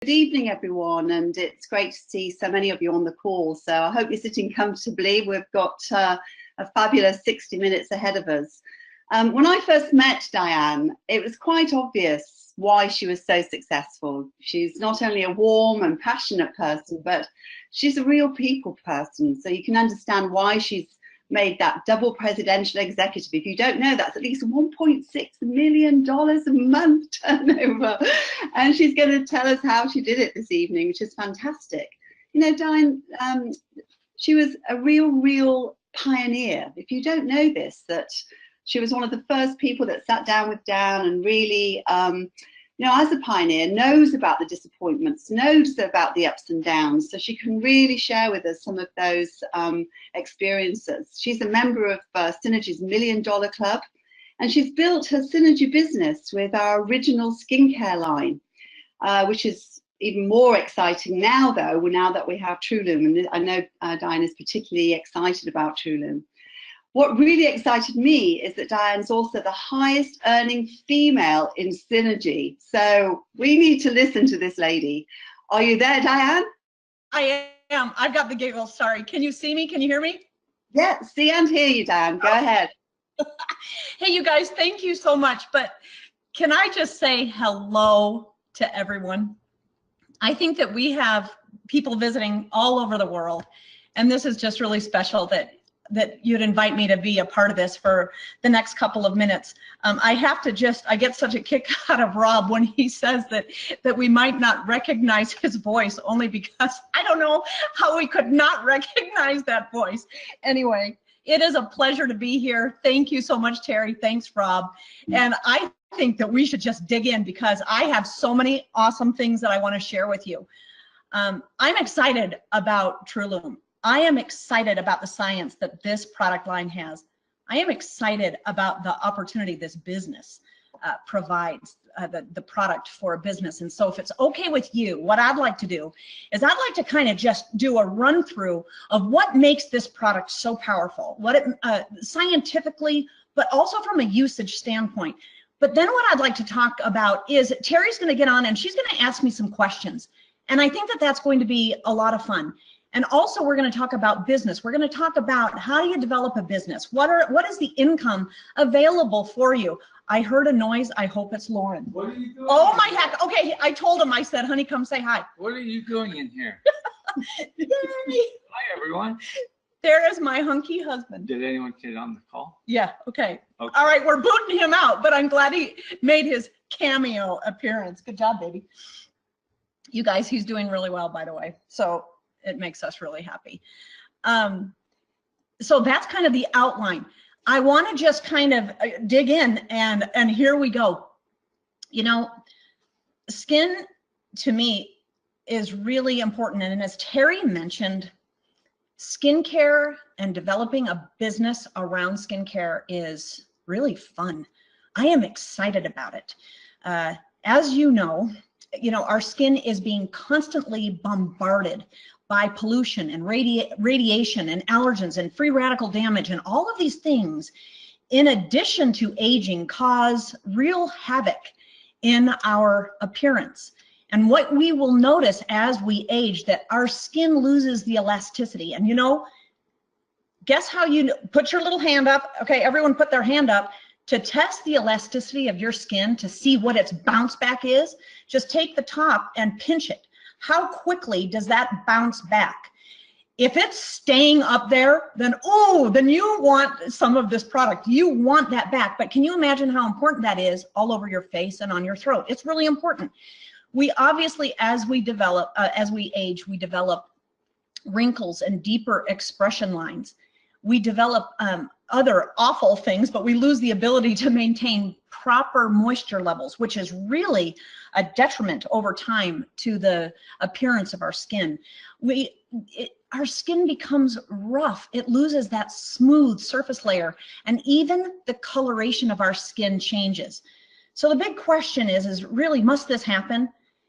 evening, everyone, and it's great to see so many of you on the call. So I hope you're sitting comfortably. We've got a fabulous 60 minutes ahead of us. When I first met Diane, it was quite obvious why she was so successful. She's not only a warm and passionate person, but she's a real people person. So you can understand why she's made that double presidential executive. If you don't know, that's at least $1.6 million a month turnover. And she's going to tell us how she did it this evening, which is fantastic. You know, Diane, she was a real pioneer. If you don't know this, that she was one of the first people that sat down with Dan and really, you know, as a pioneer, knows about the disappointments, knows about the ups and downs, so she can really share with us some of those experiences. She's a member of Synergy's $1 Million Club, and she's built her Synergy business with our original skincare line, which is even more exciting now, though, now that we have Trulum, and I know Diane is particularly excited about Trulum. What really excited me is that Diane's also the highest earning female in Synergy. So we need to listen to this lady. Are you there, Diane? I am. I've got the giggles. Sorry. Can you see me? Can you hear me? Yeah, see and hear you, Diane. Go ahead. Hey, you guys, thank you so much. But can I just say hello to everyone? I think that we have people visiting all over the world, and this is just really special that you'd invite me to be a part of this for the next couple of minutes. I have to I get such a kick out of Rob when he says that we might not recognize his voice, only because I don't know how we could not recognize that voice. Anyway, it is a pleasure to be here. Thank you so much, Terry. Thanks, Rob. And I think that we should just dig in because I have so many awesome things that I want to share with you. I'm excited about Trulum. I am excited about the science that this product line has. I am excited about the opportunity this business provides, the product for a business. And so if it's okay with you, what I'd like to do is I'd like to kind of just do a run through of what makes this product so powerful, what it scientifically, but also from a usage standpoint. But then what I'd like to talk about is Terry's going to get on and she's going to ask me some questions. And I think that that's going to be a lot of fun. And also we're going to talk about business. We're going to talk about how do you develop a business? What is the income available for you? I heard a noise. I hope it's Lauren. What are you doing? Oh my heck. Okay. I told him, I said, honey, come say hi. What are you doing in here? Yay. Hi, everyone. There is my hunky husband. Did anyone get on the call? Yeah. Okay. All right. We're booting him out, but I'm glad he made his cameo appearance. Good job, baby. You guys, he's doing really well, by the way. So it makes us really happy. So that's kind of the outline. I want to just kind of dig in and here we go. You know, skin to me is really important. And as Terry mentioned, skincare and developing a business around skincare is really fun. I am excited about it. As you know, our skin is being constantly bombarded by pollution and radiation and allergens and free radical damage, and all of these things, in addition to aging, cause real havoc in our appearance. And what we will notice as we age, that our skin loses the elasticity. And guess how you put your little hand up? Okay, everyone put their hand up. To test the elasticity of your skin, to see what its bounce back is, just take the top and pinch it. How quickly does that bounce back? If it's staying up there, then you want some of this product. You want that back. But can you imagine how important that is all over your face and on your throat? It's really important. We obviously, as we age, we develop wrinkles and deeper expression lines. We develop other awful things, but we lose the ability to maintain proper moisture levels, which is really a detriment over time to the appearance of our skin. Our skin becomes rough. It loses that smooth surface layer, and even the coloration of our skin changes. So the big question is really, must this happen?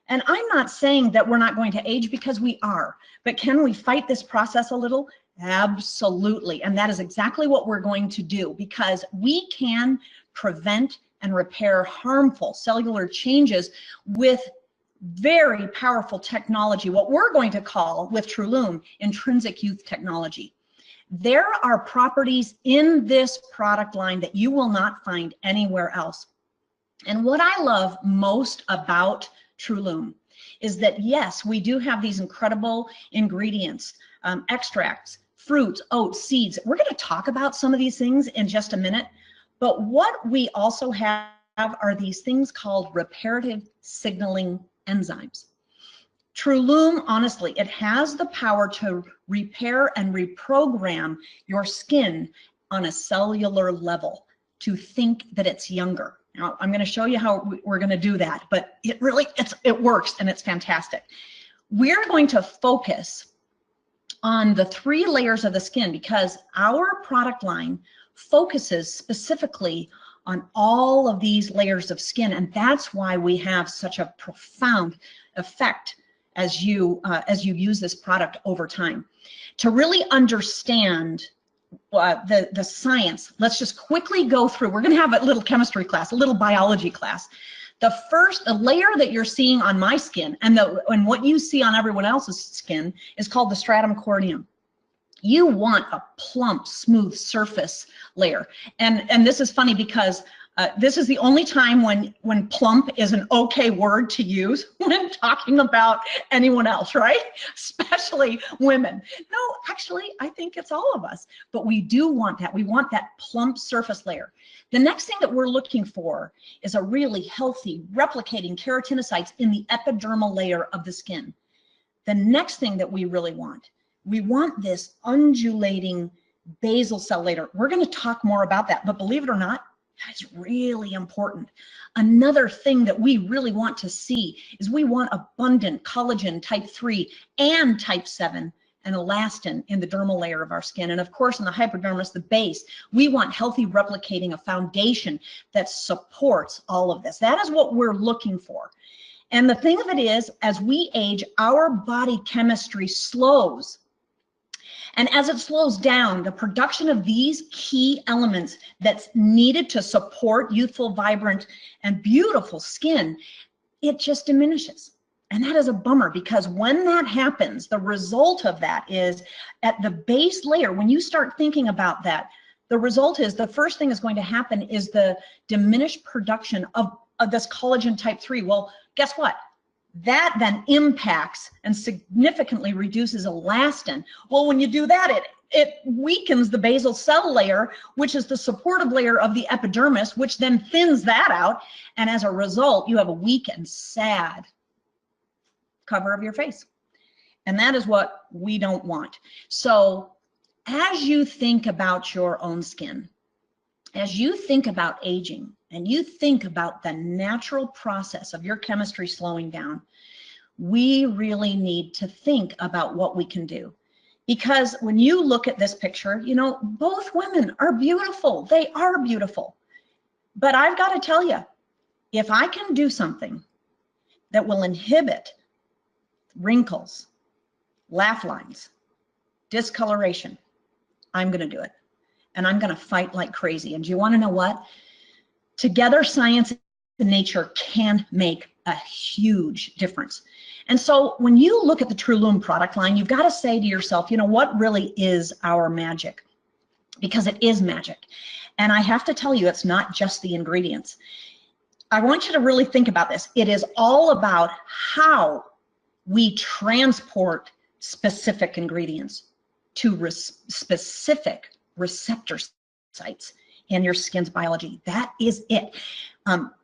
And I'm not saying that we're not going to age, because we are, but can we fight this process a little? Absolutely. And that is exactly what we're going to do, because we can prevent and repair harmful cellular changes with very powerful technology, what we're going to call with Trulum intrinsic youth technology. There are properties in this product line that you will not find anywhere else. And what I love most about Trulum is that, yes, we do have these incredible ingredients, extracts, fruits, oats, seeds. We're going to talk about some of these things in just a minute. But what we also have are these things called reparative signaling enzymes. Trulum, honestly, it has the power to repair and reprogram your skin on a cellular level to think that it's younger. Now, I'm going to show you how we're going to do that, but it works and it's fantastic. We're going to focus on the 3 layers of the skin because our product line focuses specifically on all of these layers of skin, and that's why we have such a profound effect as you use this product over time. To really understand the science, let's just quickly go through. We're going to have a little chemistry class, a little biology class. The layer that you're seeing on my skin and what you see on everyone else's skin is called the stratum corneum. You want a plump, smooth surface layer. And this is funny because this is the only time when plump is an okay word to use when talking about anyone else, right? Especially women. No, actually, I think it's all of us. But we do want that. We want that plump surface layer. The next thing that we're looking for is a really healthy, replicating keratinocytes in the epidermal layer of the skin. The next thing that we really want, we want this undulating basal cell layer. We're going to talk more about that, but believe it or not, that's really important. Another thing that we really want to see is we want abundant collagen type 3 and type 7 and elastin in the dermal layer of our skin. And of course, in the hypodermis, the base, we want healthy replicating, a foundation that supports all of this. That is what we're looking for. And the thing of it is, as we age, our body chemistry slows. And as it slows down, the production of these key elements that's needed to support youthful, vibrant, and beautiful skin, it just diminishes. And that is a bummer because when that happens, the result of that is at the base layer, when you start thinking about that, the result is the first thing is going to happen is the diminished production of this collagen type 3. Well, guess what? That then impacts and significantly reduces elastin. Well, when you do that, it weakens the basal cell layer, which is the supportive layer of the epidermis, which then thins that out. And as a result, you have a weak and sad cover of your face. And that is what we don't want. So as you think about your own skin, as you think about aging, and you think about the natural process of your chemistry slowing down, we really need to think about what we can do. Because when you look at this picture, you know, both women are beautiful. They are beautiful. But I've got to tell you, if I can do something that will inhibit wrinkles, laugh lines, discoloration, I'm going to do it. And I'm going to fight like crazy. And do you want to know what? Together, science and nature can make a huge difference. And so when you look at the Trulum product line, you've got to say to yourself, you know, what really is our magic? Because it is magic. And I have to tell you, it's not just the ingredients. I want you to really think about this. It is all about how we transport specific ingredients to specific receptor sites in your skin's biology. That is it.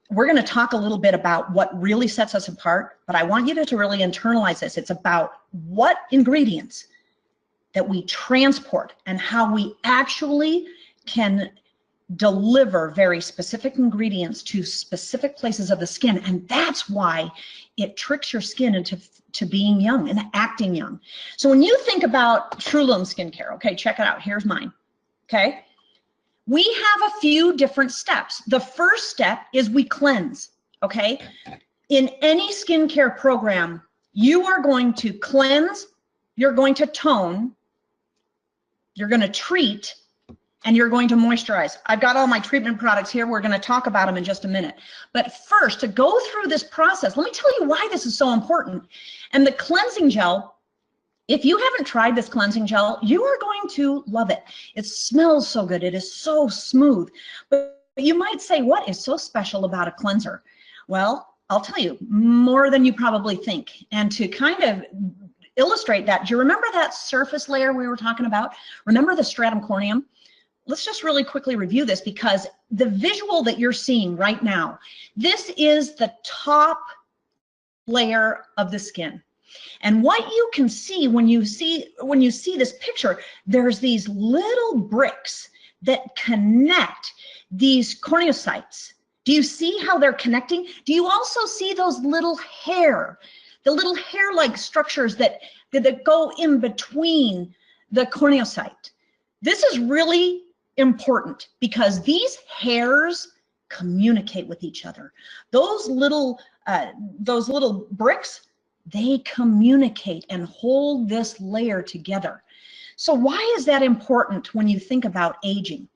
We're going to talk a little bit about what really sets us apart, but I want you to really internalize this. It's about what ingredients that we transport and how we actually can deliver very specific ingredients to specific places of the skin. And that's why it tricks your skin into being young and acting young. So when you think about Trulum skincare, okay, check it out. Here's mine, okay? We have a few different steps. The first step is we cleanse, okay? In any skincare program, you are going to cleanse, you're going to tone, you're going to treat, and you're going to moisturize. I've got all my treatment products here. We're going to talk about them in just a minute. But first, to go through this process, let me tell you why this is so important. And the cleansing gel, if you haven't tried this cleansing gel, you are going to love it. It smells so good. It is so smooth. But you might say, what is so special about a cleanser? Well, I'll tell you, more than you probably think. And to kind of illustrate that, do you remember that surface layer we were talking about? Remember the stratum corneum? Let's just really quickly review this, because the visual that you're seeing right now, this is the top layer of the skin. And what you can see when you see this picture, there's these little bricks that connect these corneocytes. Do you see how they're connecting? Do you also see those little hair, the little hair-like structures that go in between the corneocyte? This is really important because these hairs communicate with each other. Those little bricks, they communicate and hold this layer together. So why is that important when you think about aging?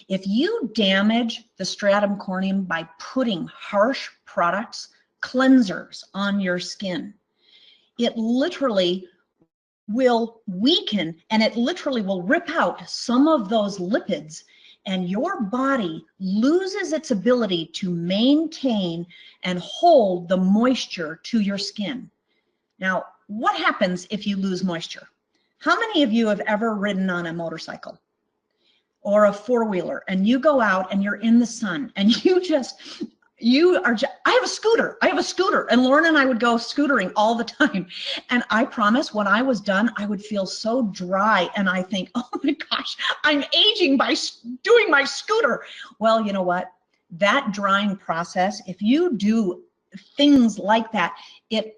If you damage the stratum corneum by putting harsh products, cleansers on your skin, it literally will weaken, and it literally will rip out some of those lipids, and your body loses its ability to maintain and hold the moisture to your skin. Now, what happens if you lose moisture? How many of you have ever ridden on a motorcycle or a four-wheeler, and you go out and you're in the sun and I have a scooter, and Lauren and I would go scootering all the time. And I promise when I was done, I would feel so dry, and I think, oh my gosh, I'm aging by doing my scooter. Well, you know what? That drying process, if you do things like that, it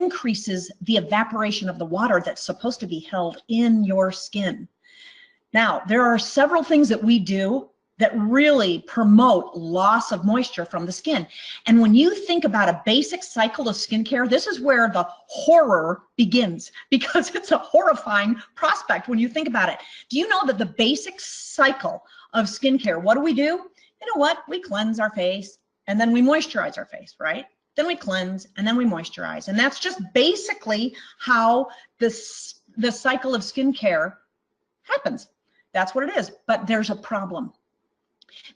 increases the evaporation of the water that's supposed to be held in your skin. Now, there are several things that we do that really promote loss of moisture from the skin. And when you think about a basic cycle of skincare, this is where the horror begins, because it's a horrifying prospect when you think about it. Do you know that the basic cycle of skincare, what do? You know what? We cleanse our face and then we moisturize our face, right? Then we cleanse and then we moisturize. And that's just basically how the cycle of skincare happens. That's what it is. But there's a problem.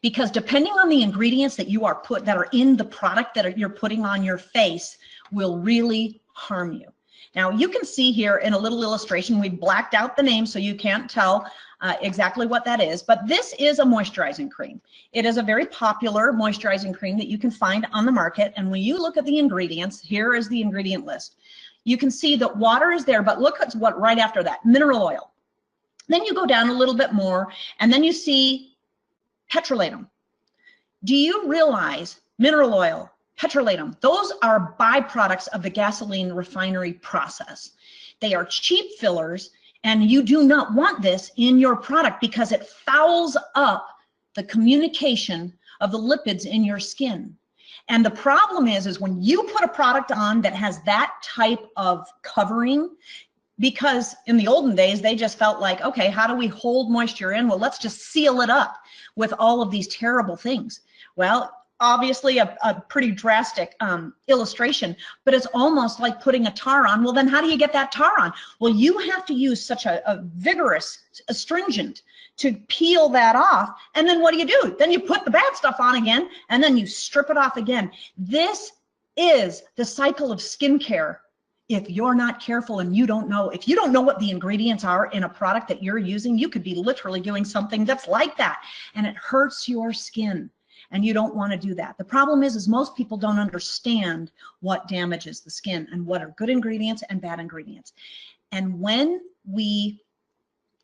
Because depending on the ingredients that that are in the product that you're putting on your face will really harm you. Now you can see here in a little illustration, we blacked out the name so you can't tell exactly what that is, but this is a moisturizing cream. It is a very popular moisturizing cream that you can find on the market. And when you look at the ingredients, here is the ingredient list. You can see that water is there, but look at what right after that, mineral oil. Then you go down a little bit more and then you see petrolatum. Do you realize mineral oil, petrolatum, those are byproducts of the gasoline refinery process. They are cheap fillers, and you do not want this in your product because it fouls up the communication of the lipids in your skin. And the problem is when you put a product on that has that type of covering, because in the olden days, they just felt like, okay, how do we hold moisture in? Well, let's just seal it up with all of these terrible things. Well, obviously a pretty drastic illustration, but it's almost like putting a tar on. Well, then how do you get that tar on? Well, you have to use such a vigorous astringent to peel that off. And then what do? Then you put the bad stuff on again, and then you strip it off again. This is the cycle of skincare. If you're not careful and if you don't know what the ingredients are in a product that you're using, you could be literally doing something that's like that, and it hurts your skin, and you don't want to do that. The problem is most people don't understand what damages the skin and what are good ingredients and bad ingredients. And when we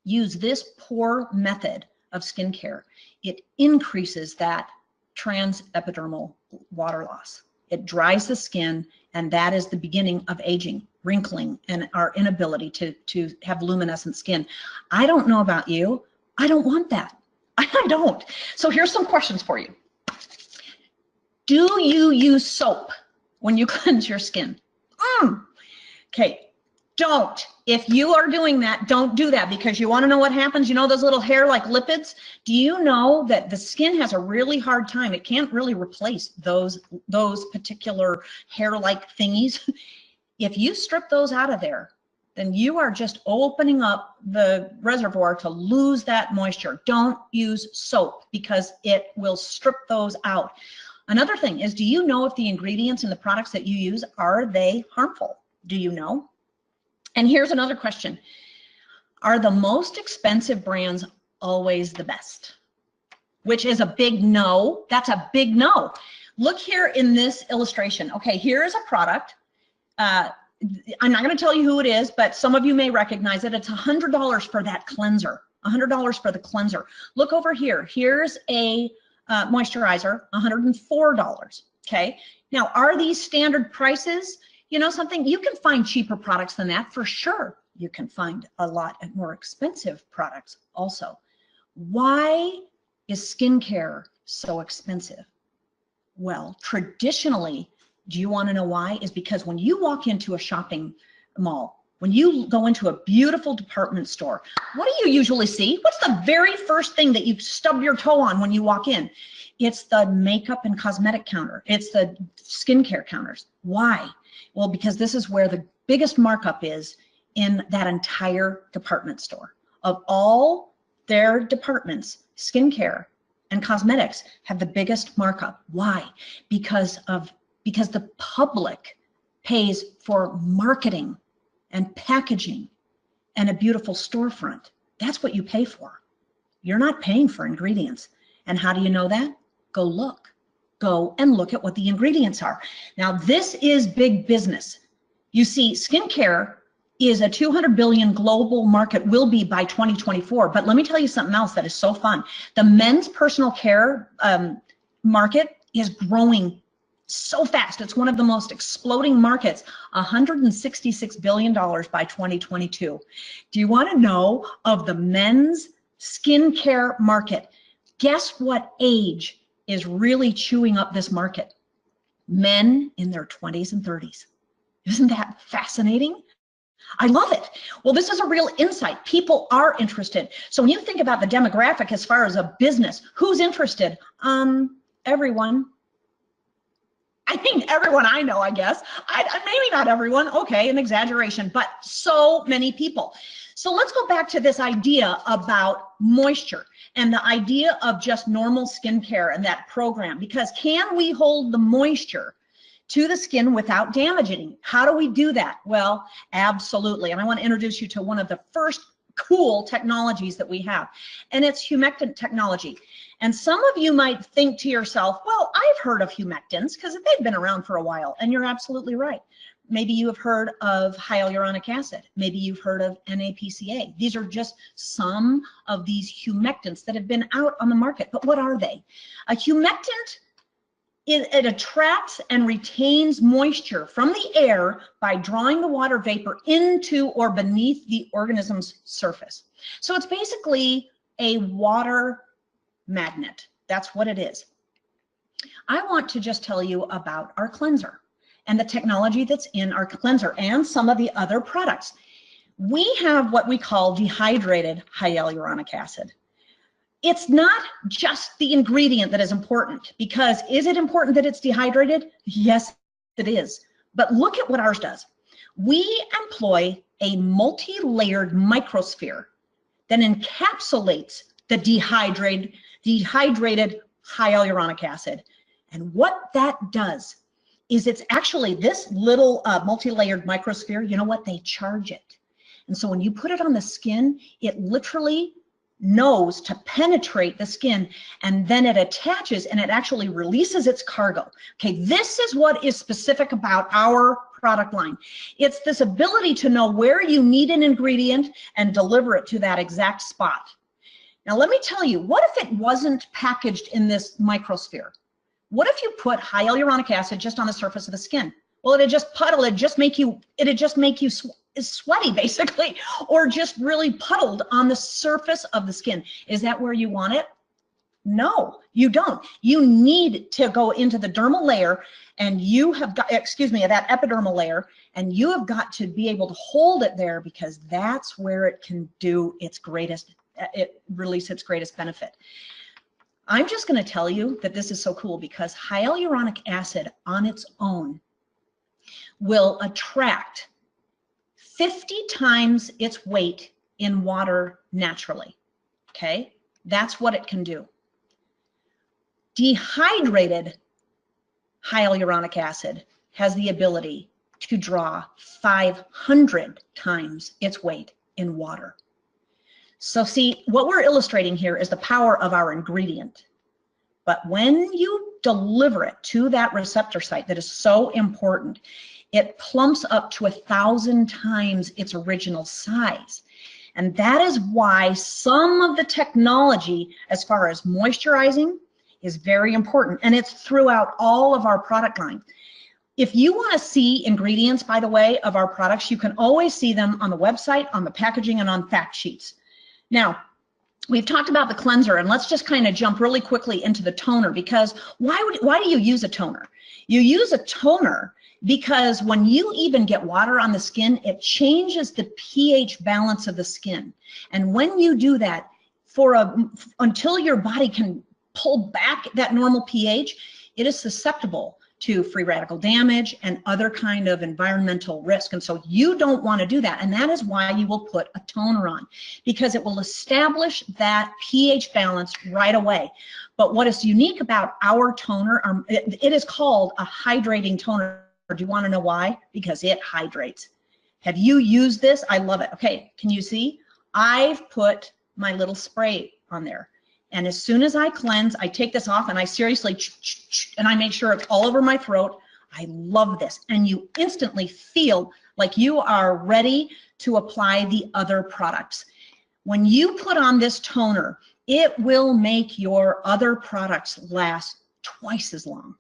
use this poor method of skincare, it increases that transepidermal water loss. It dries the skin, and that is the beginning of aging, wrinkling, and our inability to have luminescent skin. I don't know about you. I don't want that. I don't. So here's some questions for you. Do you use soap when you cleanse your skin? Okay, don't. If you are doing that, don't do that, because you want to know what happens. You know those little hair-like lipids? Do you know that the skin has a really hard time? It can't really replace those particular hair-like thingies. If you strip those out of there, then you are just opening up the reservoir to lose that moisture. Don't use soap because it will strip those out. Another thing is, do you know if the ingredients in the products that you use, are they harmful? Do you know? And here's another question. Are the most expensive brands always the best? Which is a big no. That's a big no. Look here in this illustration. Okay, here is a product. I'm not going to tell you who it is, but some of you may recognize it. It's $100 for that cleanser. $100 for the cleanser. Look over here. Here's a moisturizer, $104. Okay. Now, are these standard prices? You know something? You can find cheaper products than that for sure. You can find a lot more expensive products also. Why is skincare so expensive? Well, traditionally, do you want to know why? Is because when you walk into a shopping mall, when you go into a beautiful department store, what do you usually see? What's the very first thing that you stub your toe on when you walk in? It's the makeup and cosmetic counter. It's the skincare counters. Why? Well, because this is where the biggest markup is in that entire department store. Of all their departments, skincare and cosmetics have the biggest markup. Why? Because the public pays for marketing and packaging and a beautiful storefront. That's what you pay for. You're not paying for ingredients. And how do you know that? Go look. Go and look at what the ingredients are. Now, this is big business. You see, skincare is a 200 billion global market, will be by 2024. But let me tell you something else that is so fun. The men's personal care market is growing so fast. It's one of the most exploding markets, $166 billion by 2022. Do you want to know of the men's skincare market? Guess what age is really chewing up this market? Men in their 20s and 30s. Isn't that fascinating? I love it. Well, this is a real insight. People are interested. So when you think about the demographic as far as a business, who's interested? Everyone. I mean, everyone I know, I guess. Maybe not everyone. Okay, an exaggeration, but so many people. So let's go back to this idea about moisture and the idea of just normal skincare and that program, because can we hold the moisture to the skin without damaging it? How do we do that? Well, absolutely. And I want to introduce you to one of the first cool technologies that we have, and it's humectant technology. And some of you might think to yourself, well, I've heard of humectants because they've been around for a while, and you're absolutely right. Maybe you have heard of hyaluronic acid. Maybe you've heard of NAPCA. These are just some of these humectants that have been out on the market. But what are they? A humectant, it attracts and retains moisture from the air by drawing the water vapor into or beneath the organism's surface. So it's basically a water magnet. That's what it is. I want to just tell you about our cleanser and the technology that's in our cleanser and some of the other products. We have what we call dehydrated hyaluronic acid. It's not just the ingredient that is important, because is it important that it's dehydrated? Yes, it is. But look at what ours does. We employ a multi-layered microsphere that encapsulates the dehydrated hyaluronic acid. And what that does is it's actually this little multi-layered microsphere, you know what, they charge it. And so when you put it on the skin, it literally knows to penetrate the skin, and then it attaches and it actually releases its cargo. Okay, this is what is specific about our product line. It's this ability to know where you need an ingredient and deliver it to that exact spot. Now let me tell you, what if it wasn't packaged in this microsphere? What if you put hyaluronic acid just on the surface of the skin? Well, it'd just puddle, it'd just make you sweaty basically, or just really puddled on the surface of the skin. Is that where you want it? No, you don't. You need to go into the dermal layer, and you have got, excuse me, that epidermal layer, and you have got to be able to hold it there, because that's where it can do its greatest, release its greatest benefit. I'm just going to tell you that this is so cool, because hyaluronic acid on its own will attract 50 times its weight in water naturally. Okay, that's what it can do. Dehydrated hyaluronic acid has the ability to draw 500 times its weight in water. So see, what we're illustrating here is the power of our ingredient. But when you deliver it to that receptor site that is so important, it plumps up to 1,000 times its original size. And that is why some of the technology, as far as moisturizing, is very important. And it's throughout all of our product line. If you want to see ingredients, by the way, of our products, you can always see them on the website, on the packaging, and on fact sheets. Now, we've talked about the cleanser, and let's just kind of jump really quickly into the toner, because why do you use a toner? You use a toner because when you even get water on the skin, it changes the pH balance of the skin. And when you do that, until your body can pull back that normal pH, it is susceptible to free radical damage and other kind of environmental risk. And so you don't want to do that. And that is why you will put a toner on, because it will establish that pH balance right away. But what is unique about our toner, it is called a hydrating toner. Do you want to know why? Because it hydrates. Have you used this? I love it. Okay, can you see? I've put my little spray on there. And as soon as I cleanse, I take this off and I seriously, and I make sure it's all over my throat. I love this. And you instantly feel like you are ready to apply the other products. When you put on this toner, it will make your other products last twice as long.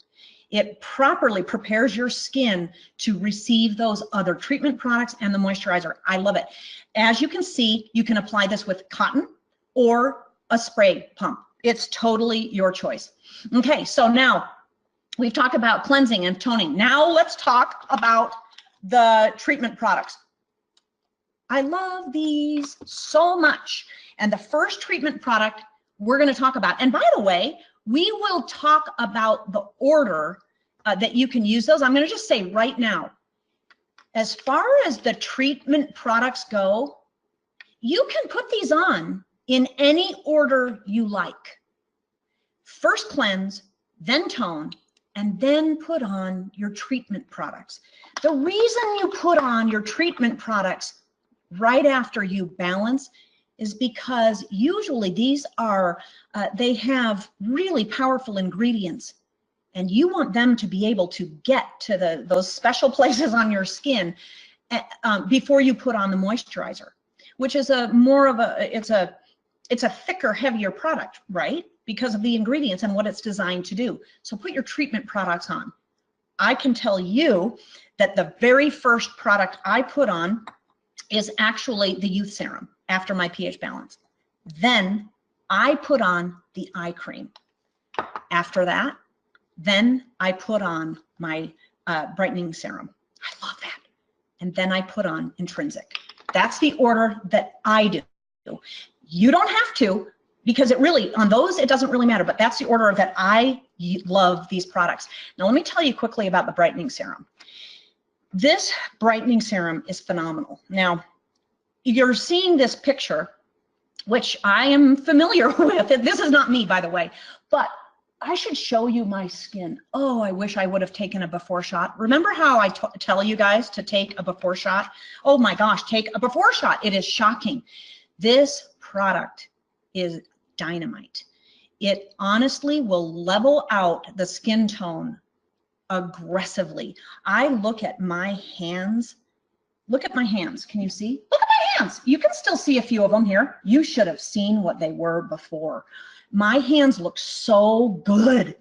It properly prepares your skin to receive those other treatment products and the moisturizer. I love it. As you can see, you can apply this with cotton or a spray pump. It's totally your choice. Okay, so now we've talked about cleansing and toning. Now let's talk about the treatment products. I love these so much. And the first treatment product we're going to talk about, and by the way, we will talk about the order that you can use those. I'm going to just say right now, as far as the treatment products go, you can put these on in any order you like. First cleanse, then tone, and then put on your treatment products. The reason you put on your treatment products right after you balance is because usually these are, they have really powerful ingredients, and you want them to be able to get to those special places on your skin before you put on the moisturizer, which is it's a thicker, heavier product, right? Because of the ingredients and what it's designed to do. So put your treatment products on. I can tell you that the very first product I put on is actually the youth serum after my pH balance. Then I put on the eye cream. After that, then I put on my brightening serum. I love that. And then I put on intrinsic. That's the order that I do. You don't have to, because it really, on those, it doesn't really matter, but that's the order that I love these products. Now, let me tell you quickly about the brightening serum. This brightening serum is phenomenal. Now, you're seeing this picture, which I am familiar with. This is not me, by the way, but I should show you my skin. Oh, I wish I would have taken a before shot. Remember how I tell you guys to take a before shot? Oh my gosh, take a before shot. It is shocking. This product is dynamite. It honestly will level out the skin tone aggressively. I look at my hands. Look at my hands. Can you see? Look at my hands. You can still see a few of them here. You should have seen what they were before. My hands look so good.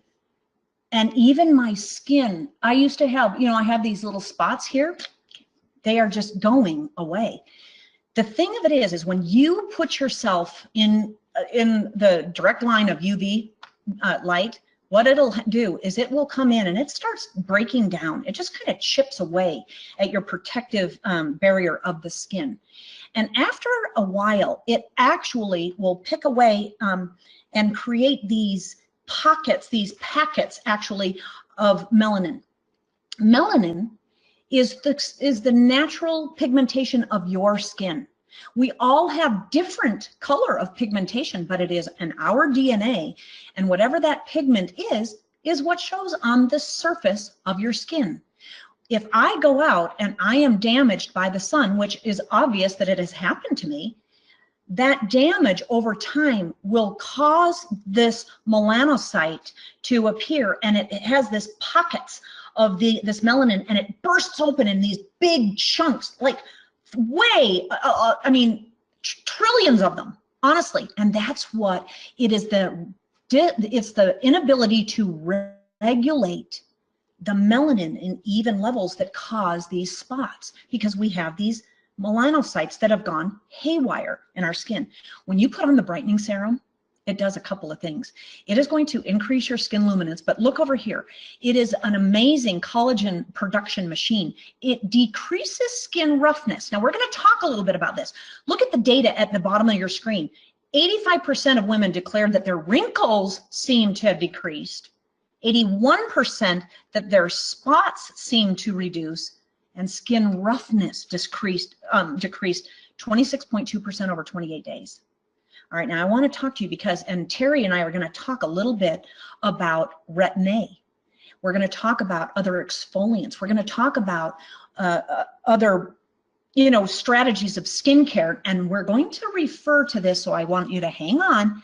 And even my skin, I used to have, I have these little spots here. They are just going away. The thing of it is when you put yourself in the direct line of UV, light, what it'll do is it will come in and it starts breaking down. It just kind of chips away at your protective barrier of the skin. And after a while, it actually will pick away and create these pockets, these packets actually of melanin. Melanin is the natural pigmentation of your skin. We all have different color of pigmentation, but it is in our DNA, and whatever that pigment is what shows on the surface of your skin. If I go out and I am damaged by the sun, which is obvious that it has happened to me, that damage over time will cause this melanocyte to appear, and it has this pockets of this melanin, and it bursts open in these big chunks, like way, I mean, trillions of them, honestly. And that's what it is. It's the inability to regulate the melanin in even levels that cause these spots, because we have these melanocytes that have gone haywire in our skin. When you put on the brightening serum, it does a couple of things. It is going to increase your skin luminance, but look over here. It is an amazing collagen production machine. It decreases skin roughness. Now we're going to talk a little bit about this. Look at the data at the bottom of your screen. 85% of women declared that their wrinkles seem to have decreased. 81% that their spots seem to reduce, and skin roughness decreased 26.2% over 28 days. All right, now I want to talk to you because, and Terry and I are going to talk a little bit about retin-A. We're going to talk about other exfoliants. We're going to talk about other, strategies of skincare, and we're going to refer to this, so I want you to hang on,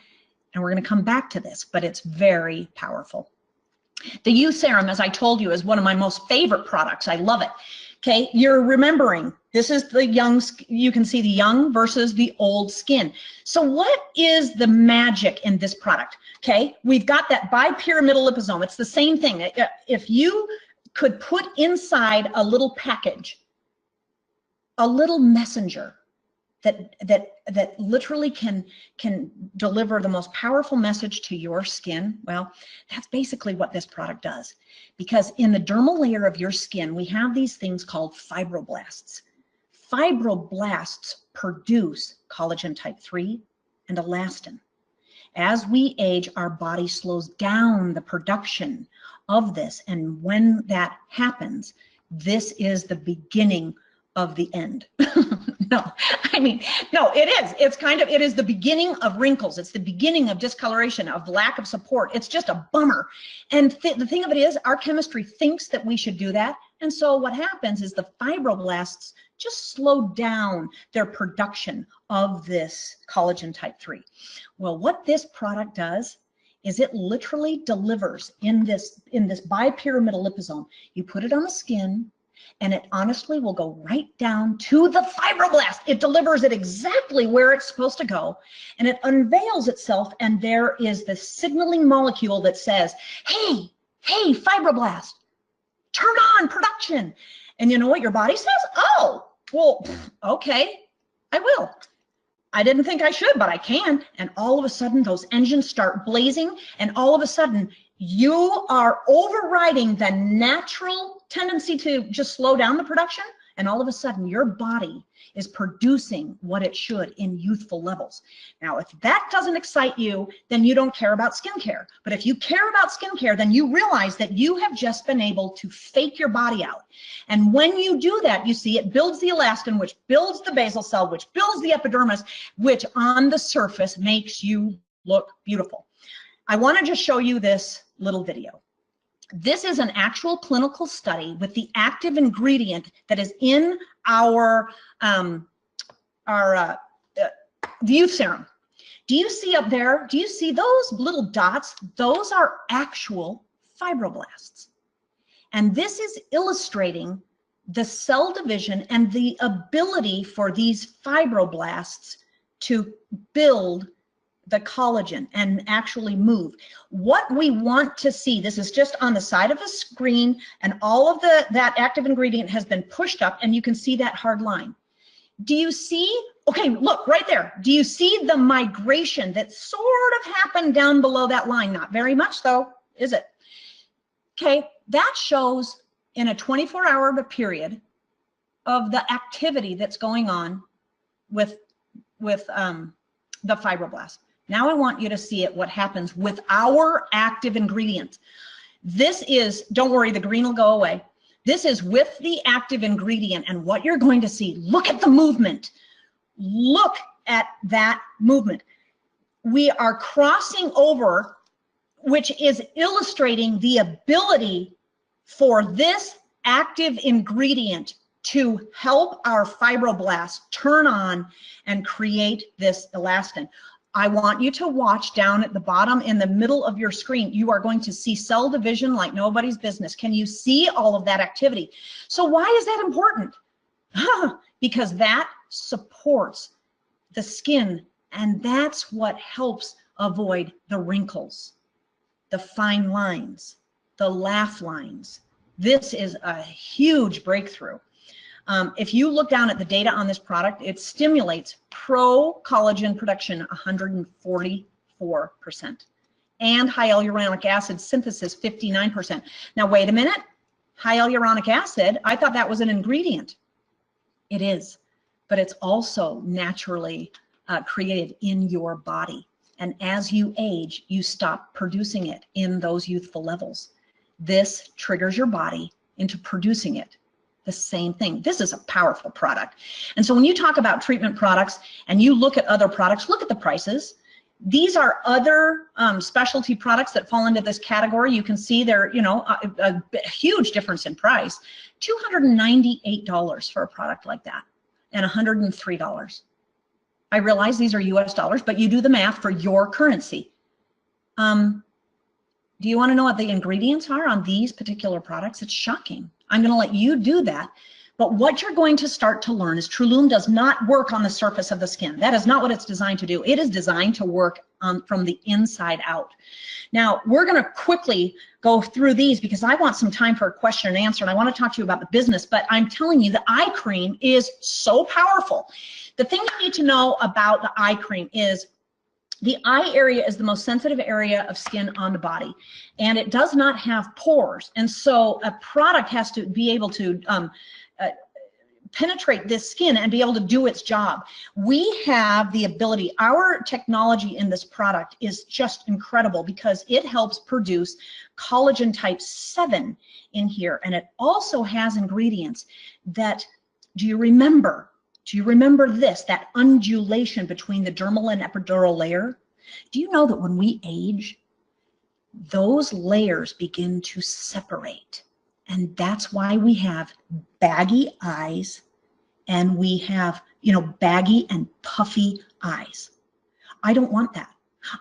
and we're going to come back to this, but it's very powerful. The Youth Serum, as I told you, is one of my most favorite products. I love it. Okay, you're remembering, this is the young, you can see the young versus the old skin. So what is the magic in this product? Okay, we've got that bipyramidal liposome. It's the same thing. If you could put inside a little package, a little messenger that literally can deliver the most powerful message to your skin, well, that's basically what this product does. Because in the dermal layer of your skin, we have these things called fibroblasts. Fibroblasts produce collagen type 3 and elastin. As we age, our body slows down the production of this, and when that happens, this is the beginning of the end. No, it is. It is the beginning of wrinkles. It's the beginning of discoloration, of lack of support. It's just a bummer. And the thing of it is, our chemistry thinks that we should do that. And so what happens is the fibroblasts just slow down their production of this collagen type 3. Well, what this product does is it literally delivers in this bipyramidal liposome. You put it on the skin, and it honestly will go right down to the fibroblast. It delivers it exactly where it's supposed to go, and it unveils itself, and there is the signaling molecule that says, hey, fibroblast, turn on production. And you know what your body says? Oh, well, okay, I will. I didn't think I should, but I can. And all of a sudden, those engines start blazing, and all of a sudden, you are overriding the natural tendency to just slow down the production, and all of a sudden your body is producing what it should in youthful levels. Now, if that doesn't excite you, then you don't care about skincare. But if you care about skincare, then you realize that you have just been able to fake your body out. And when you do that, you see it builds the elastin, which builds the basal cell, which builds the epidermis, which on the surface makes you look beautiful. I want to just show you this little video. This is an actual clinical study with the active ingredient that is in the Youth Serum. Do you see up there, do you see those little dots? Those are actual fibroblasts. And this is illustrating the cell division and the ability for these fibroblasts to build the collagen and actually move. What we want to see, this is just on the side of a screen, and all of that active ingredient has been pushed up, and you can see that hard line. Do you see? Okay, look right there. Do you see the migration that sort of happened down below that line? Not very much though, is it? Okay, that shows in a 24-hour period of the activity that's going on with the fibroblast. Now I want you to see it, what happens with our active ingredients. This is, don't worry, the green will go away. This is with the active ingredient, and what you're going to see, look at the movement. Look at that movement. We are crossing over, which is illustrating the ability for this active ingredient to help our fibroblasts turn on and create this elastin. I want you to watch down at the bottom in the middle of your screen. You are going to see cell division like nobody's business. Can you see all of that activity? So why is that important? Because that supports the skin, and that's what helps avoid the wrinkles, the fine lines, the laugh lines. This is a huge breakthrough. If you look down at the data on this product, it stimulates pro-collagen production 144% and high hyaluronic acid synthesis 59%. Now, wait a minute. High hyaluronic acid, I thought that was an ingredient. It is, but it's also naturally created in your body. And as you age, you stop producing it in those youthful levels. This triggers your body into producing it. The same thing. This is a powerful product. And so when you talk about treatment products and you look at other products, look at the prices. These are other specialty products that fall into this category. You can see they're, you know, a huge difference in price. $298 for a product like that, and $103. I realize these are US dollars, but you do the math for your currency. Do you want to know what the ingredients are on these particular products? It's shocking. I'm going to let you do that. But what you're going to start to learn is Trulum does not work on the surface of the skin. That is not what it's designed to do. It is designed to work from the inside out. Now, we're going to quickly go through these because I want some time for a question and answer, and I want to talk to you about the business, but I'm telling you the eye cream is so powerful. The thing you need to know about the eye cream is the eye area is the most sensitive area of skin on the body, and it does not have pores. And so a product has to be able to penetrate this skin and be able to do its job. We have the ability, our technology in this product is just incredible because it helps produce collagen type 7 in here. And it also has ingredients that, do you remember this, that undulation between the dermal and epidural layer? Do you know that when we age, those layers begin to separate? And that's why we have baggy eyes and we have, you know, baggy and puffy eyes. I don't want that.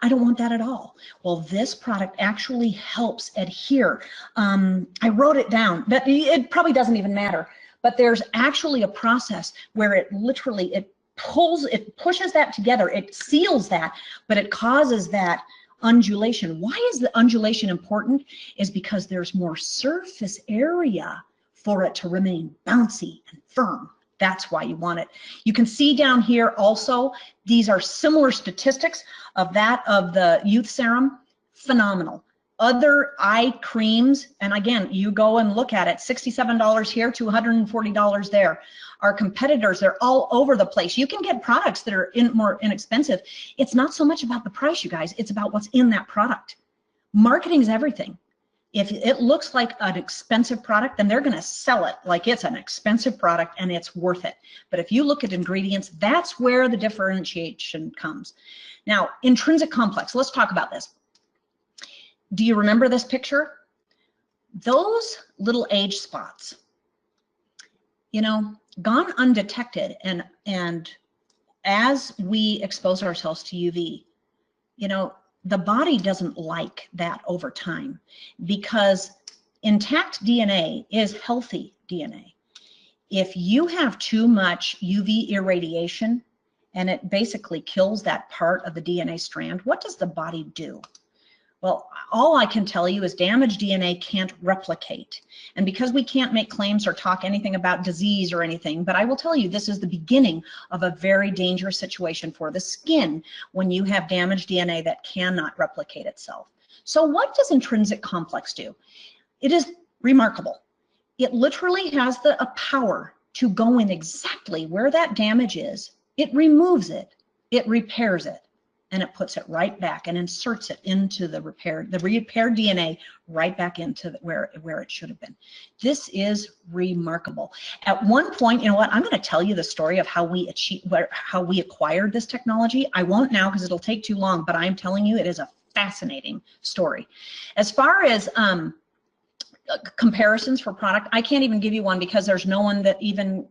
I don't want that at all. Well, this product actually helps adhere. I wrote it down, but it probably doesn't even matter. But there's actually a process where it literally, it pushes that together, it seals that, but it causes that undulation. Why is the undulation important? Is because there's more surface area for it to remain bouncy and firm. That's why you want it. You can see down here also, these are similar statistics of that of the youth serum. Phenomenal. Other eye creams, and again, you go and look at it, $67 here to $140 there. Our competitors, they're all over the place. You can get products that are more inexpensive. It's not so much about the price, you guys. It's about what's in that product. Marketing is everything. If it looks like an expensive product, then they're going to sell it like it's an expensive product and it's worth it. But if you look at ingredients, that's where the differentiation comes. Now, intrinsic complex, let's talk about this. Do you remember this picture? Those little age spots, you know, gone undetected, and as we expose ourselves to UV, you know, the body doesn't like that over time because intact DNA is healthy DNA. If you have too much UV irradiation and it basically kills that part of the DNA strand, what does the body do? Well, all I can tell you is damaged DNA can't replicate. And because we can't make claims or talk anything about disease or anything, but I will tell you this is the beginning of a very dangerous situation for the skin when you have damaged DNA that cannot replicate itself. So what does intrinsic complex do? It is remarkable. It literally has a power to go in exactly where that damage is. It removes it, it repairs it, and it puts it right back and inserts it into the repaired DNA right back into where it should have been. This is remarkable. At one point, you know what, I'm going to tell you the story of how we acquired this technology. I won't now because it'll take too long, but I'm telling you it is a fascinating story. As far as comparisons for product, I can't even give you one because there's no one that even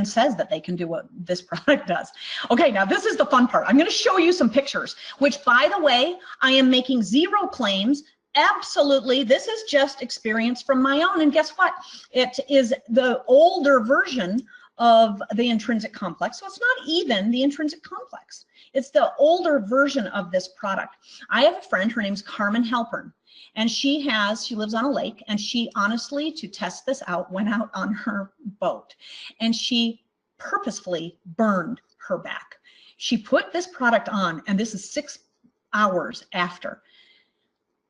says that they can do what this product does. Okay, now this is the fun part. I'm going to show you some pictures, which by the way, I am making zero claims. Absolutely, this is just experience from my own. And guess what? It is the older version of the intrinsic complex. So it's not even the intrinsic complex. It's the older version of this product. I have a friend, her name's Carmen Halpern. And she lives on a lake, and she honestly, to test this out, went out on her boat and she purposefully burned her back. She put this product on, and this is 6 hours after.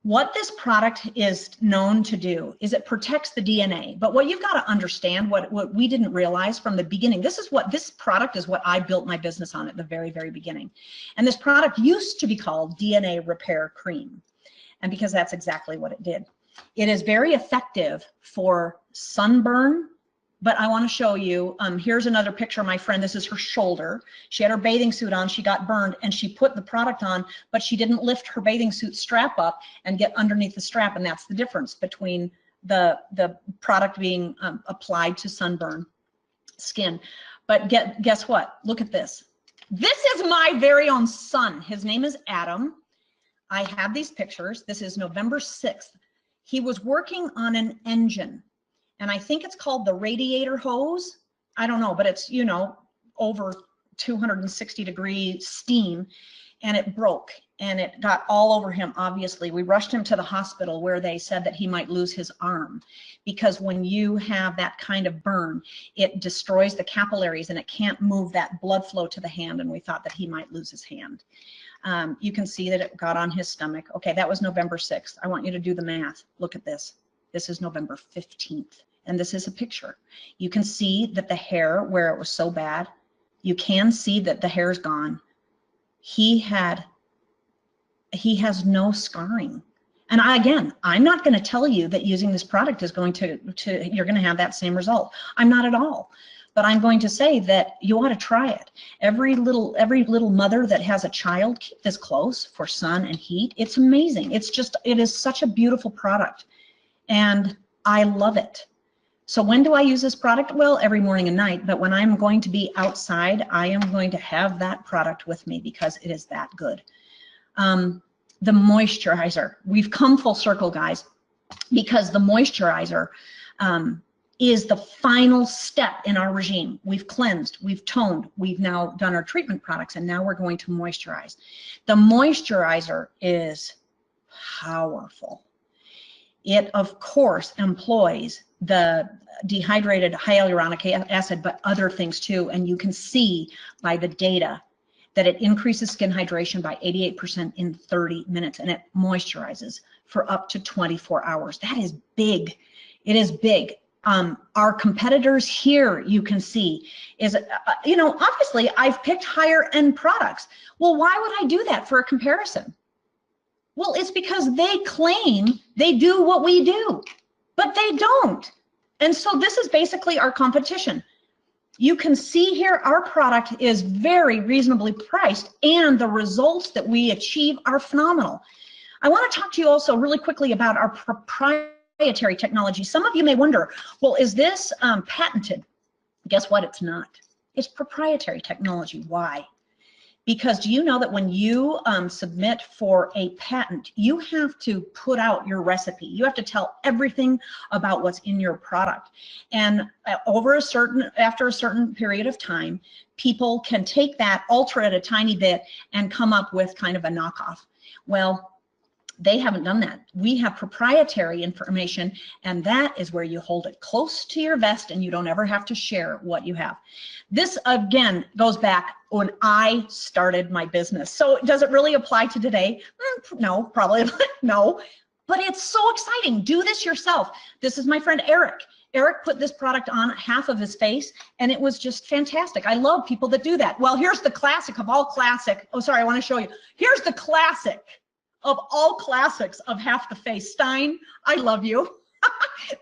What this product is known to do is it protects the DNA. But what you've got to understand, what we didn't realize from the beginning, this product is what I built my business on at the very, very beginning. And this product used to be called DNA Repair Cream. And because that's exactly what it did. It is very effective for sunburn, but I want to show you, here's another picture of my friend. This is her shoulder. She had her bathing suit on, she got burned, and she put the product on, but she didn't lift her bathing suit strap up and get underneath the strap, and that's the difference between the product being applied to sunburn skin. But guess what? Look at this. This is my very own son. His name is Adam. I have these pictures. This is November 6th. He was working on an engine, and I think it's called the radiator hose. I don't know, but it's, you know, over 260-degree steam, and it broke, and it got all over him, obviously. We rushed him to the hospital where they said that he might lose his arm, because when you have that kind of burn, it destroys the capillaries, and it can't move that blood flow to the hand, and we thought that he might lose his hand. You can see that it got on his stomach. Okay, that was November 6th. I want you to do the math. Look at this. This is November 15th, and this is a picture. You can see that the hair, where it was so bad, you can see that the hair's gone. He has no scarring. And I'm not going to tell you that using this product is going you're going to have that same result. I'm not at all. But I'm going to say that you ought to try it. Every little mother that has a child, keep this close for sun and heat. It's amazing. It is such a beautiful product, and I love it. So when do I use this product? Well, every morning and night, but when I'm going to be outside, I am going to have that product with me because it is that good. The moisturizer, we've come full circle, guys, because the moisturizer, is the final step in our regime. We've cleansed, we've toned, we've now done our treatment products, and now we're going to moisturize. The moisturizer is powerful. It, of course, employs the dehydrated hyaluronic acid, but other things too, and you can see by the data that it increases skin hydration by 88% in 30 minutes, and it moisturizes for up to 24 hours. That is big. It is big. Our competitors here, you can see, is, obviously I've picked higher end products. Well, why would I do that for a comparison? Well, it's because they claim they do what we do, but they don't. And so this is basically our competition. You can see here our product is very reasonably priced, and the results that we achieve are phenomenal. I want to talk to you also really quickly about our proprietary technology. Some of you may wonder, well, is this patented? Guess what? It's not. It's proprietary technology. Why? Because do you know that when you submit for a patent, you have to put out your recipe. You have to tell everything about what's in your product. And after a certain period of time, people can take that, alter it a tiny bit, and come up with kind of a knockoff. Well, They haven't done that. We have proprietary information, and that is where you hold it close to your vest and you don't ever have to share what you have. This, again, goes back when I started my business. So does it really apply to today? No, probably no, but it's so exciting. Do this yourself. This is my friend Eric. Eric put this product on half of his face, and it was just fantastic. I love people that do that. Well, here's the classic of all classic. Oh, sorry, I want to show you. Here's the classic of all classics of half the face. Stein, I love you.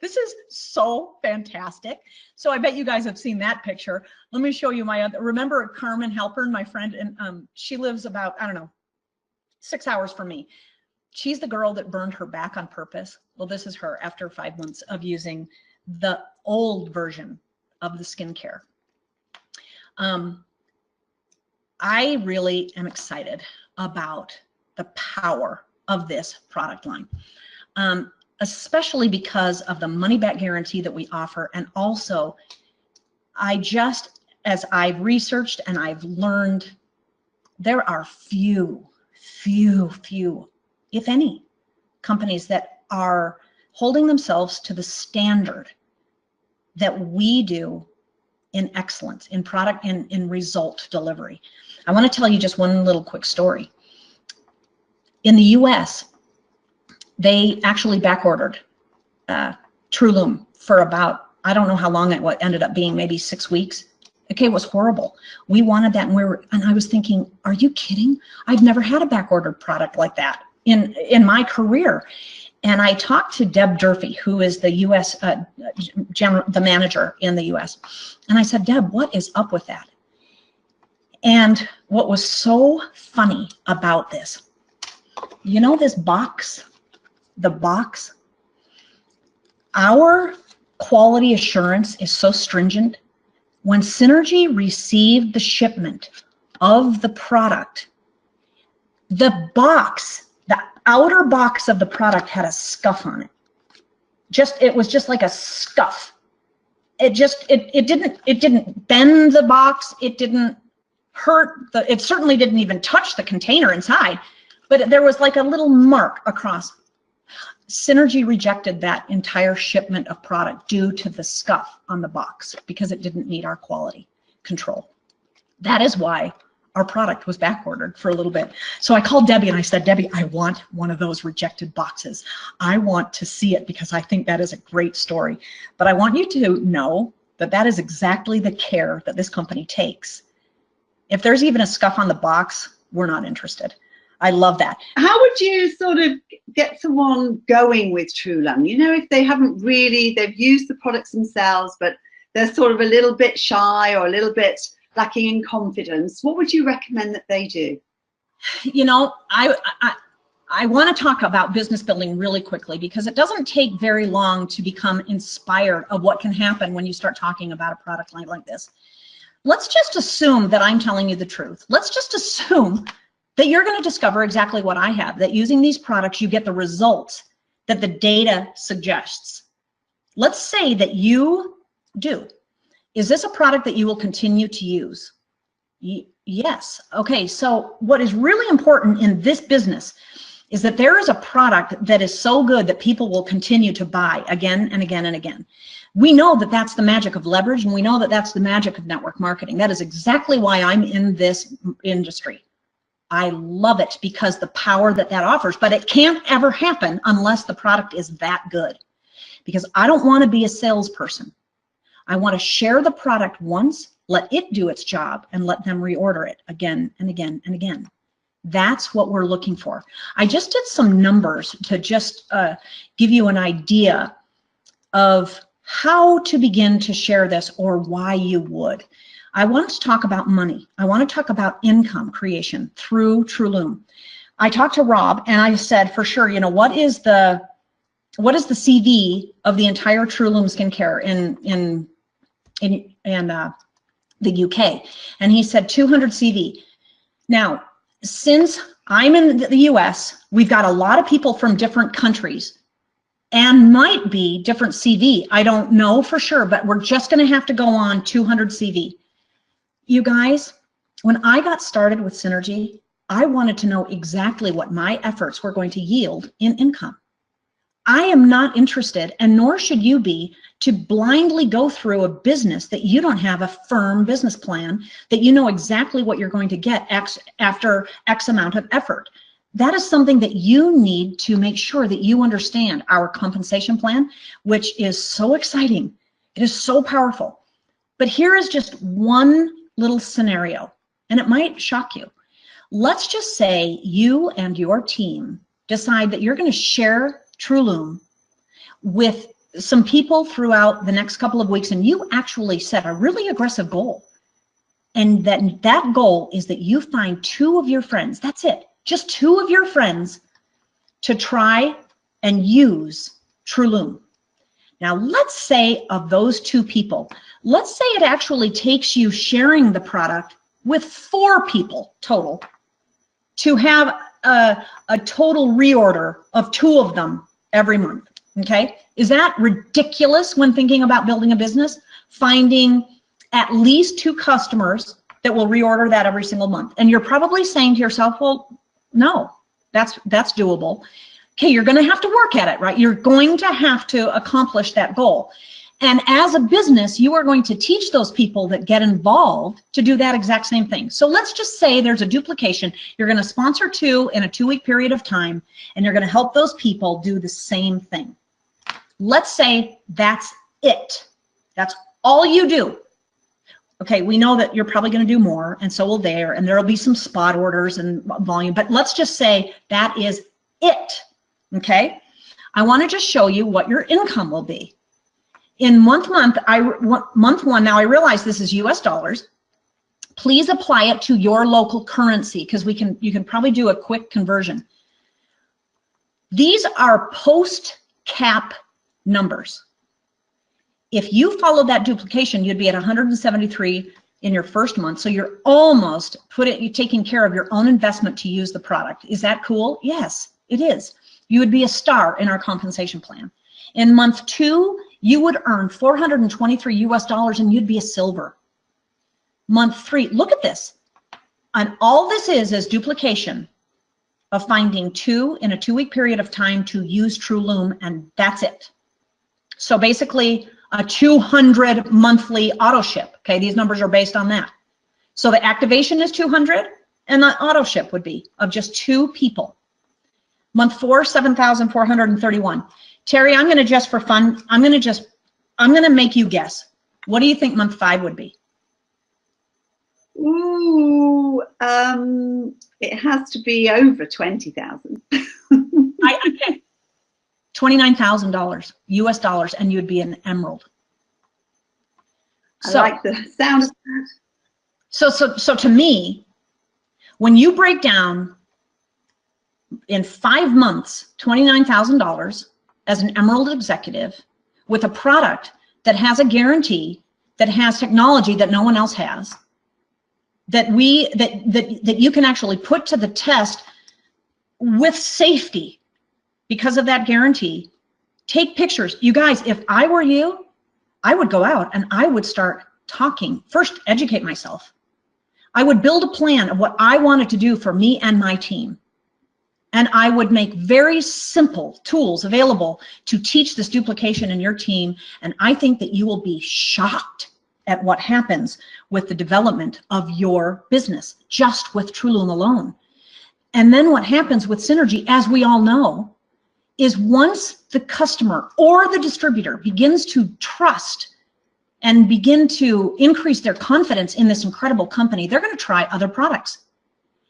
This is so fantastic. So I bet you guys have seen that picture. Let me show you my other, remember Carmen Halpern, my friend, and she lives about, I don't know, 6 hours from me. She's the girl that burned her back on purpose. Well, this is her after 5 months of using the old version of the skincare. I really am excited about the power of this product line, especially because of the money back guarantee that we offer. And also, as I've researched and I've learned, there are few, if any, companies that are holding themselves to the standard that we do in excellence, in product, in result delivery. I want to tell you just one little quick story. In the US, they actually back ordered Trulum for about, I don't know how long it ended up being, maybe 6 weeks. Okay, it was horrible. We wanted that, and I was thinking, are you kidding? I've never had a back ordered product like that in my career. And I talked to Deb Durfee, who is the US, the manager in the US. And I said, Deb, what is up with that? And what was so funny about this, you know this box, the box? Our quality assurance is so stringent. When Synergy received the shipment of the product, the box, the outer box of the product had a scuff on it. It was just like a scuff. It didn't bend the box. It didn't hurt it certainly didn't even touch the container inside, but there was like a little mark across. Synergy rejected that entire shipment of product due to the scuff on the box because it didn't meet our quality control. That is why our product was back ordered for a little bit. So I called Debbie and I said, Debbie, I want one of those rejected boxes. I want to see it because I think that is a great story. But I want you to know that that is exactly the care that this company takes. If there's even a scuff on the box, we're not interested. I love that. How would you sort of get someone going with Trulum? You know, if they haven't really, they've used the products themselves, but they're sort of a little bit shy or a little bit lacking in confidence, what would you recommend that they do? You know, I want to talk about business building really quickly because it doesn't take very long to become inspired of what can happen when you start talking about a product line like this. Let's just assume that I'm telling you the truth. Let's just assume that you're going to discover exactly what I have, that using these products, you get the results that the data suggests. Let's say that you do. Is this a product that you will continue to use? Yes. Okay, so what is really important in this business is that there is a product that is so good that people will continue to buy again and again and again. We know that that's the magic of leverage, and we know that that's the magic of network marketing. That is exactly why I'm in this industry. I love it because the power that that offers, but it can't ever happen unless the product is that good. Because I don't want to be a salesperson. I want to share the product once, let it do its job, and let them reorder it again and again and again. That's what we're looking for. I just did some numbers to just give you an idea of how to begin to share this or why you would. I want to talk about money. I want to talk about income creation through Trulum. I talked to Rob and I said, for sure, you know, what is the CV of the entire Trulum skincare in the UK? And he said 200 CV. Now, since I'm in the US, we've got a lot of people from different countries and might be different CV. I don't know for sure, but we're just going to have to go on 200 CV. You guys, when I got started with Synergy, I wanted to know exactly what my efforts were going to yield in income. I am not interested, and nor should you be, to blindly go through a business that you don't have a firm business plan, that you know exactly what you're going to get after X amount of effort. That is something that you need to make sure that you understand. Our compensation plan, which is so exciting, it is so powerful. But here is just one little scenario, and it might shock you. Let's just say you and your team decide that you're going to share Trulum with some people throughout the next couple of weeks, and you actually set a really aggressive goal. And that goal is that you find 2 of your friends, that's it, just 2 of your friends, to try and use Trulum. Now, let's say of those 2 people, let's say it actually takes you sharing the product with 4 people total to have a total reorder of 2 of them every month, okay? Is that ridiculous when thinking about building a business? Finding at least 2 customers that will reorder that every single month. And you're probably saying to yourself, well, no, that's doable. Okay, you're gonna have to work at it, right? You're going to have to accomplish that goal. And as a business, you are going to teach those people that get involved to do that exact same thing. So let's just say there's a duplication. You're going to sponsor 2 in a 2-week period of time, and you're going to help those people do the same thing. Let's say that's it. That's all you do. Okay, we know that you're probably going to do more, and so will they, and there'll be some spot orders and volume, but let's just say that is it. Okay, I want to just show you what your income will be. In month 1, now I realize this is US dollars. Please apply it to your local currency, because you can probably do a quick conversion. These are post-cap numbers. If you follow that duplication, you'd be at 173 in your first month. So you're almost you're taking care of your own investment to use the product. Is that cool? Yes, it is. You would be a star in our compensation plan. In month 2, you would earn 423 US dollars, and you'd be a silver. Month 3, look at this. And all this is duplication of finding 2 in a 2-week period of time to use Trulum, and that's it. So basically a 200 monthly auto ship. Okay, these numbers are based on that. So the activation is 200, and the auto ship would be of just 2 people. Month 4, 7,431. Terry, I'm going to just for fun, I'm going to make you guess. What do you think month 5 would be? Ooh, it has to be over 20,000. Okay. $29,000 US dollars, and you'd be an emerald. I like the sound of that. So to me, when you break down in 5 months, $29,000 as an emerald executive with a product that has a guarantee, that has technology that no one else has, that you can actually put to the test with safety because of that guarantee. Take pictures. You guys, if I were you, I would go out and I would start talking. First, educate myself. I would build a plan of what I wanted to do for me and my team. And I would make very simple tools available to teach this duplication in your team. And I think that you will be shocked at what happens with the development of your business, just with Trulum alone. And then what happens with synergy, as we all know, is once the customer or the distributor begins to trust and begin to increase their confidence in this incredible company, they're going to try other products.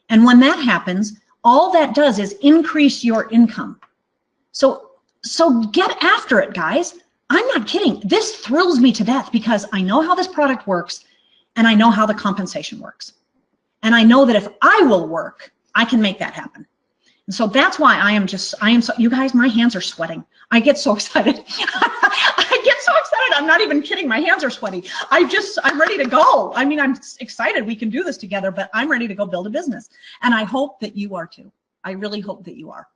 And when that happens, all that does is increase your income. So get after it, guys. I'm not kidding. This thrills me to death because I know how this product works, and I know how the compensation works. And I know that if I will work, I can make that happen. And so that's why you guys, my hands are sweating. I get so excited. I get so excited. I'm not even kidding. My hands are sweaty. I'm ready to go. I mean, I'm excited we can do this together, but I'm ready to go build a business. And I hope that you are too. I really hope that you are.